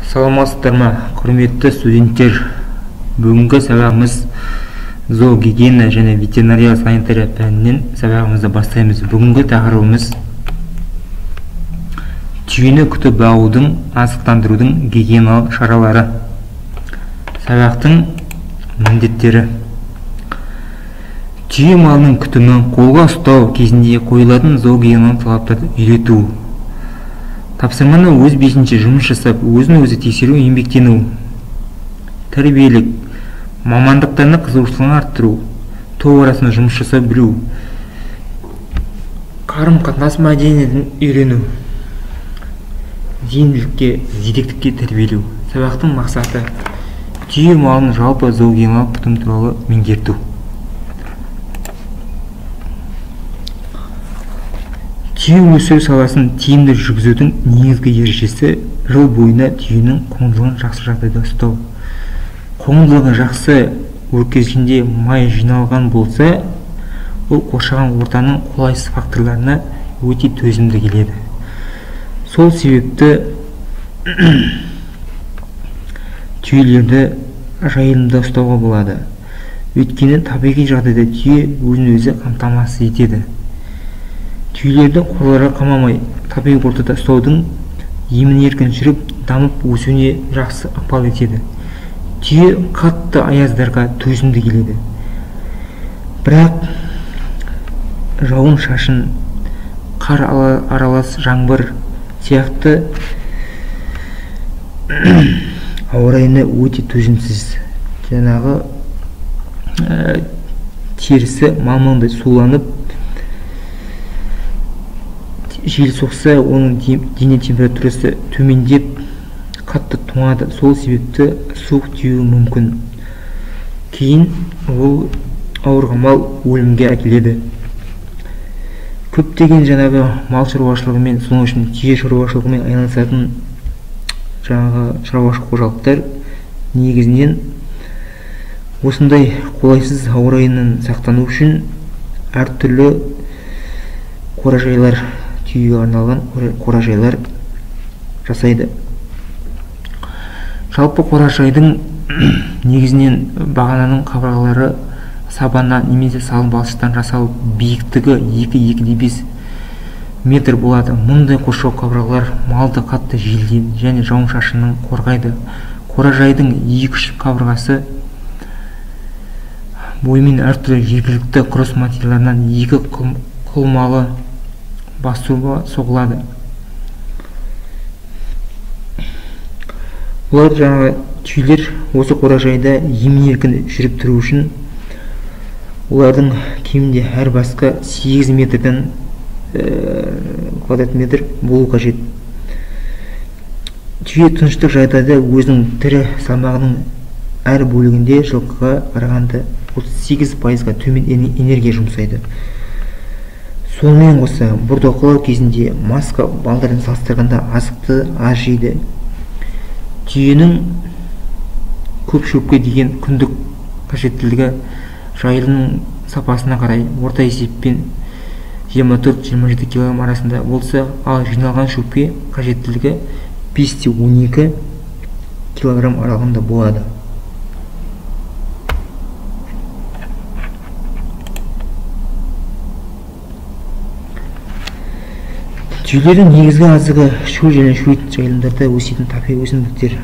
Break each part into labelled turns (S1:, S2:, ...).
S1: Саламатсыздар ма, құрметті студенттер? Бүгінгі сабағымыз зоогигиена және ветеринария санитария пәнінен сабағымызды бастаймыз. Бүгінгі тақырыбымыз түйені күтіп бағудың, азықтандырудың гигиеналық шаралары. Сабақтың міндеттері: түйе малының күтімі, қолға ұстау кезінде қойылатын зоогигиеналық талаптарды үйрету. Тапсырманы өз бетінше жұмыс жасап, өзін-өзі тексеру, еңбектену. Тәрбиелік: мамандықтарына қызығушылығын арттыру, топ арасында жұмыс жасап білу. Қарым-қатынас мәдениетін үйрену. Зейінділікке, зеректікке тәрбиелеу. Сабақтың мақсаты: түйе малының жалпы зоогигиеналық күтім туралы меңгерту. Түйе өсіру саласын тиімді жүргізудің негізгі ережесі: жыл бойына түйенің қоңырлығын жақсы жағдайда ұстау. Қоңырлығы жақсы өркешінде май жиналған болса, ол қоршаған ортаның қолайсыз факторларына өте төзімді келеді. Сол себепті түйелерді жайылымда ұстауға болады. Өйткені табиғи жағдайда түйе өзін-өзі қамтамасыз етеді. Түйелерді қорларға қамамай, табиғи ортада ұстаудың емін-еркін жүріп, дамып өсуіне жақсы ықпал етеді. Түйе қатты аяздарға төзімді келеді. Бірақ жауын-шашын, қар аралас жаңбыр сияқты ауа райына өте төзімсіз. Жаңағы терісі малмаңдай суланып, жел соқса, оның дене температурасы төмендеп, қатты тоңады. Сол себепті суық тиюі мүмкін. Кейін ол ауырған мал өлімге әкеледі. Көптеген жаңағы мал шаруашылығымен, соның үшін түйе шаруашылығымен айналысатын жаңағы шаруашылық қожалықтар негізінен осындай қолайсыз ауа райынан сақтану үшін әртүрлі қоражайлар, түйеге арналған қоражайлар жасайды. Жалпы қоражайдың негізінен бағананың қабырғалары сабаннан немесе салым балшықтан жасалып, биіктігі 2-2,5 метр болады. Мұндай қоршау қабырғалар малды қатты желден және жауын-шашыннан қорғайды. Қоражайдың 2-3 қабырғасы бойымен әртүрлі жергілікті құрылыс материалдарынан 2 құлмалы бастыруға соғылады. Олар жаңағы түйелер осы қоражайда емін-еркін жүріп тұру үшін олардың кемінде әр басқа 8 метрден квадрат метр болу қажет. Түйе тыныштық жағдайда өзінің тірі салмағының әр бөлігінде жылқыға қарағанда 38%-ға төмен энергия жұмсайды. Сонымен қоса, бордақылау кезінде маска балдарын салыстырғанда азықты аз жейді. Түйенің көп шөпке деген күндік қажеттілігі жайылымның сапасына қарай орта есеппен 24-27 кг арасында болса, ал жиналған шөпке қажеттілігі 5-12 кг аралығында болады. Түйелердің негізгі азығы шөл және шөлейт жайылымдарда өсетін табиғи өсімдіктер.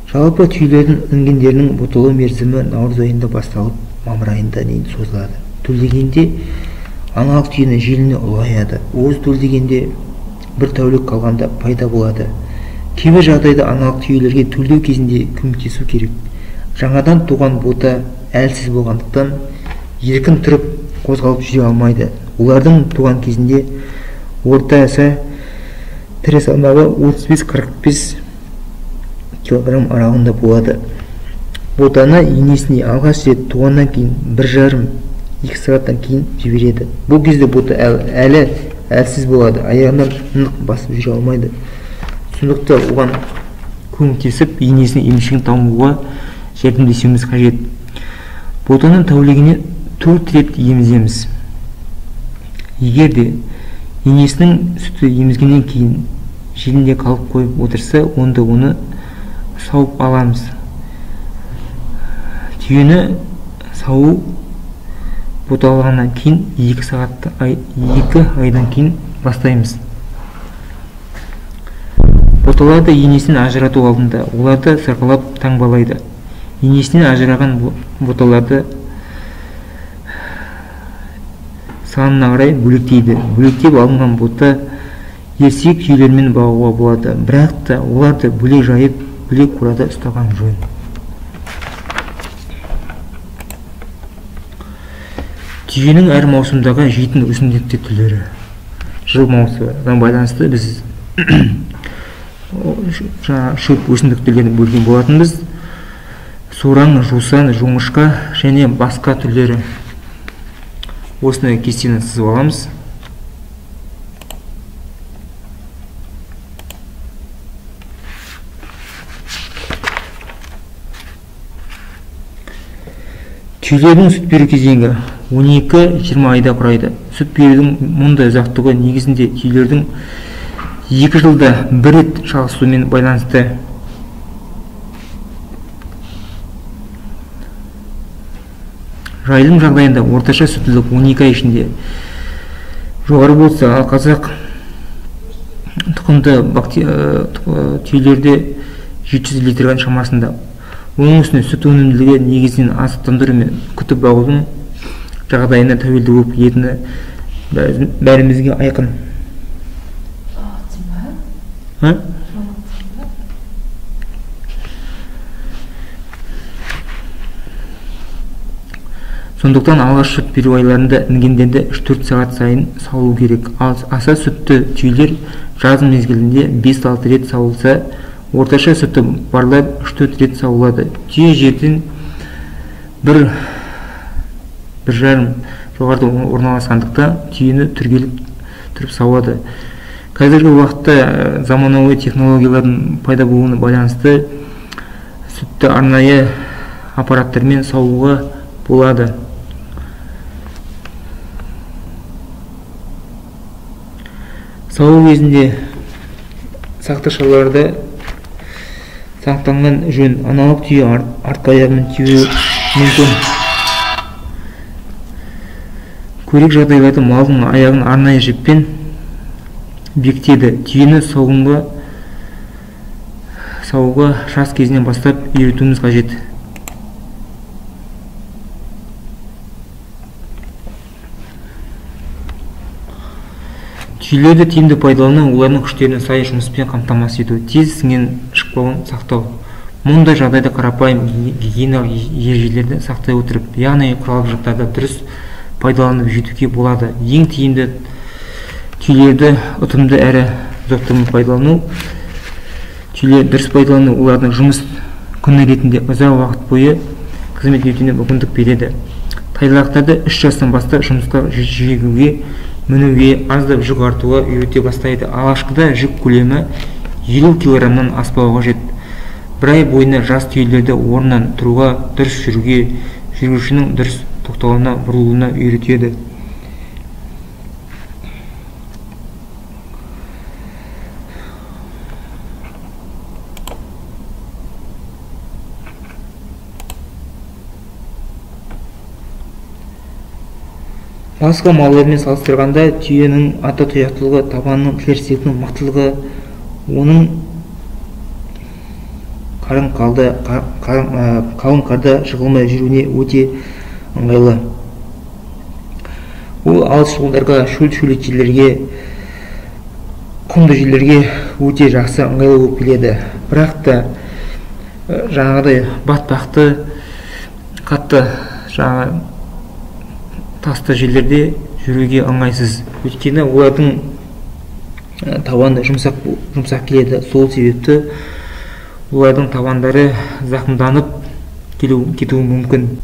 S1: Жалпы түйелердің інгендерінің боталау мерзімі наурыз айында басталып, мамыр айында дейін созылады. Төлдегенде аналық түйені желіне ұлғаяды. Уыз төлдегенде бір тәулік қалғанда пайда болады. Кейбір жағдайда аналық түйелерге төлдеу кезінде көмектесу керек. Жаңадан туған бота әлсіз болғандықтан еркін тұрып қозғалып жүре алмайды. Олардың туған кезінде ортасы тірі салмағы 35-45 кг аралығында болады. Ботаны енесіне алғаш рет туғаннан кейін 1,5-2 сағаттан кейін жібереді. Бұл кезде бота әлі әлсіз болады, аяғынан нық басып жүре алмайды. Сондықтан оған көмектесіп, енесінің емшегін дамуға жәрдемдесуіміз қажет. Ботаның тәулігіне 4 рет еміземіз. Егер де енесінің сүті емізгеннен кейін желінде қалып қойып отырса, онда оны сауып аламыз. Түйені сауу боталағаннан кейін 2 айдан кейін бастаймыз. Боталарды енесінен ажырату алдында оларды сырғалап таңбалайды. Енесінен ажыраған боталарды санына қарай бөлектейді. Бөлектеп алынған бота ерсек түйелермен бағуға болады, бірақ та оларды бөлек жайып, бөлек қорада ұстаған жөн. Түйенің әр маусымдағы жейтін өсімдіктер түрлері. Жыл маусымына байланысты біз шөп өсімдік түрлерін бөлген болатынбыз. Сораң, жусан, жоңышқа және басқа түрлері. Осыны кестені сызып аламыз. Түйелердің сүт беру кезеңі 12-20 айда құрайды. Сүт берудің мұндай ұзақтығы негізінде түйелердің 2 жылда 1 рет шалысуымен байланысты. Жайылым жағдайында орташа сүттілік 12 ай ішінде жоғары болса, ал қазақ тұқымды түйелерде 700 литрген шамасында. Оның үстіне сүт өнімділігі негізінен азықтандыру мен күтіп бағудың жағдайына тәуелді болып кететіні бәрімізге айқын. Сондықтан алғаш сүт беру айларында інгендерді 3-4 сағат сайын сауылу керек. Аса сүтті түйелер жазым мезгілінде 5-6 рет сауылса, орташа сүті барлар 3-4 рет сауылады. Түйе жерден 1,5 жоғарыда орналасқандықтан түйені түргеліп тұрып сауады. Қазіргі уақытта заманауи технологиялардың пайда болуына байланысты сүтті арнайы аппараттармен саууға болады. Сауы кезінде сақтықшаларда сақтанған жөн. Аналық түйе артқы аяғымен түйе мүмкін. Көрек жағдайларда малдың аяғын арнайы жіппен бекітеді. Түйені сауға жас кезінен бастап үйретуіміз қажет. Түйелерді тиімді пайдалану, олардың күштеріне сай жұмыспен қамтамасыз ету, тез сіңген шықпауын сақтау. Мұндай жағдайда қарапайым гигиеналық ережелерді сақтай отырып, яғни құрал-жабдықтарды дұрыс пайдаланып жетуге болады. Ең тиімді түйелерді ұтымды әрі ұзақтығымен пайдалану. Түйелерді дұрыс пайдалану олардың жұмыс күні ретінде ұзақ уақыт бойы қызмет етуіне мүмкіндік береді. Тайлақтарды 3 жастан бастап жұмысқа жегуге, мінуге, аздап жүк артуға үйрете бастайды. Алғашқыда жүк көлемі 50 килограммнан аспауға қажет. Бір ай бойына жас түйелерді орнынан тұруға, дұрыс жүруге, жүргізушінің дұрыс тоқтауына, бұрылуына үйретеді. Басқа малдармен салыстырғанда түйенің ата тұяқтылығы, табанының терістігінің мықтылығы, оның қалың қарда жығылмай жүруіне өте ыңғайлы. Ол алыс жолдарға, шөл-шөлейт жерлерге, құмды жерлерге өте жақсы ыңғайлы болып келеді. Бірақ та жаңағыдай батпақты, қатты тасты жерлерде жүруге ыңғайсыз. Өйткені олардың табаны жұмсақ келеді. Сол себепті олардың табандары зақымданып кетуі мүмкін.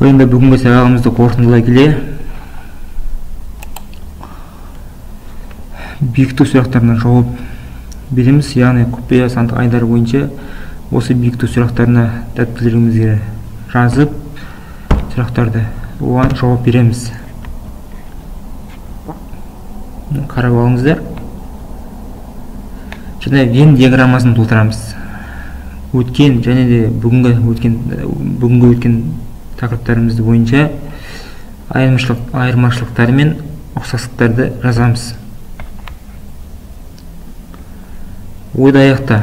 S1: Енді бүгінгі сабағымызды қорытындылай келе, бекіту сұрақтарына жауап береміз. Яғни құпия сандық айдар бойынша осы бекіту сұрақтарына дәптерлеріңізге жазып сұрақтарды оған жауап береміз. Қарап алыңыздар. және вен диаграммасын толтырамыз. Өткен және де бүгінгі өткен тақырыптарымыз бойынша айырмашылықтар мен ұқсастықтарды жазамыз. Ойды аяқта.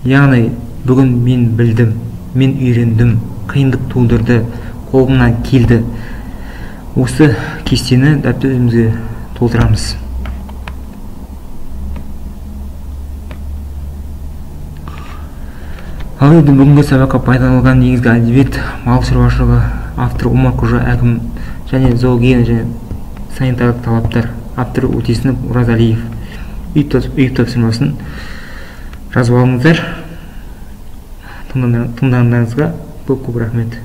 S1: Яғни бүгін мен білдім, мен үйрендім, қиындық тудырды, қолымнан келді. Осы кестені дәптерімізге толтырамыз. Ал енді бүгінгі сабаққа пайдаланылған негізгі әдебиет мал шаруашылығы, автор Омар Қожа Әкім және зоогия және санитарлық талаптар, авторы Өтесінов Оразалиев. Үй тапсырмасын жазып алыңыздар. Тыңдағандарыңызға көп рахмет.